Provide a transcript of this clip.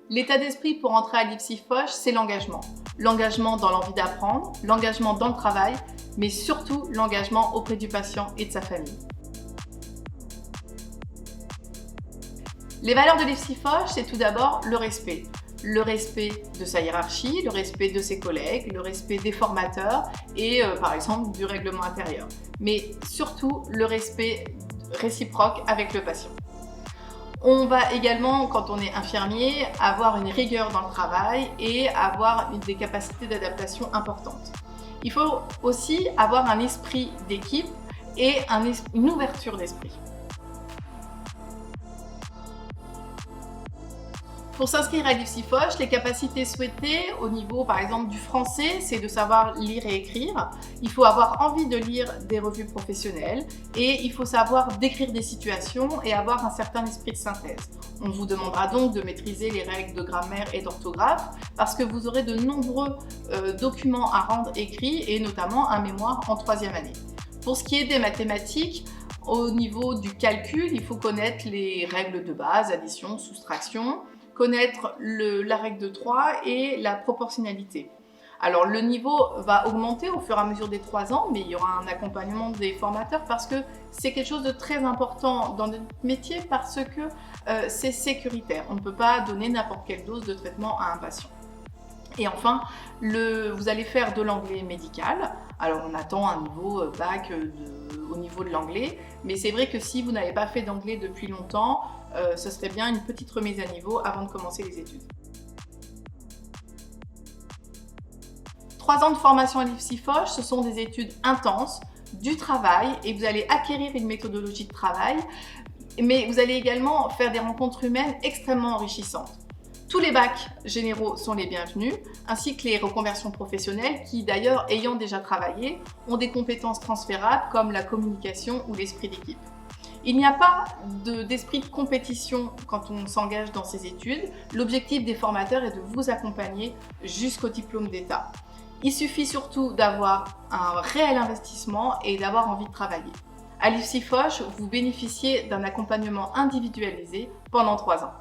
L'état d'esprit pour entrer à l'IFSI Foch, c'est l'engagement. L'engagement dans l'envie d'apprendre, l'engagement dans le travail, mais surtout l'engagement auprès du patient et de sa famille. Les valeurs de l'IFSI Foch, c'est tout d'abord le respect. Le respect de sa hiérarchie, le respect de ses collègues, le respect des formateurs et par exemple du règlement intérieur. Mais surtout le respect réciproque avec le patient. On va également, quand on est infirmier, avoir une rigueur dans le travail et avoir des capacités d'adaptation importantes. Il faut aussi avoir un esprit d'équipe et une ouverture d'esprit. Pour s'inscrire à l'IFSI Foch, les capacités souhaitées au niveau par exemple du français, c'est de savoir lire et écrire. Il faut avoir envie de lire des revues professionnelles et il faut savoir décrire des situations et avoir un certain esprit de synthèse. On vous demandera donc de maîtriser les règles de grammaire et d'orthographe parce que vous aurez de nombreux documents à rendre écrits et notamment un mémoire en 3e année. Pour ce qui est des mathématiques, au niveau du calcul, il faut connaître les règles de base, addition, soustraction, connaître la règle de 3 et la proportionnalité. Alors le niveau va augmenter au fur et à mesure des 3 ans, mais il y aura un accompagnement des formateurs parce que c'est quelque chose de très important dans notre métier parce que c'est sécuritaire. On ne peut pas donner n'importe quelle dose de traitement à un patient. Et enfin, vous allez faire de l'anglais médical. Alors on attend un niveau bac au niveau de l'anglais, mais c'est vrai que si vous n'avez pas fait d'anglais depuis longtemps, ce serait bien une petite remise à niveau avant de commencer les études. 3 ans de formation à l'IFSI Foch, ce sont des études intenses, du travail, et vous allez acquérir une méthodologie de travail, mais vous allez également faire des rencontres humaines extrêmement enrichissantes. Tous les bacs généraux sont les bienvenus, ainsi que les reconversions professionnelles qui, d'ailleurs, ayant déjà travaillé, ont des compétences transférables comme la communication ou l'esprit d'équipe. Il n'y a pas d'esprit de compétition quand on s'engage dans ces études. L'objectif des formateurs est de vous accompagner jusqu'au diplôme d'État. Il suffit surtout d'avoir un réel investissement et d'avoir envie de travailler. À l'IFSI Foch, vous bénéficiez d'un accompagnement individualisé pendant 3 ans.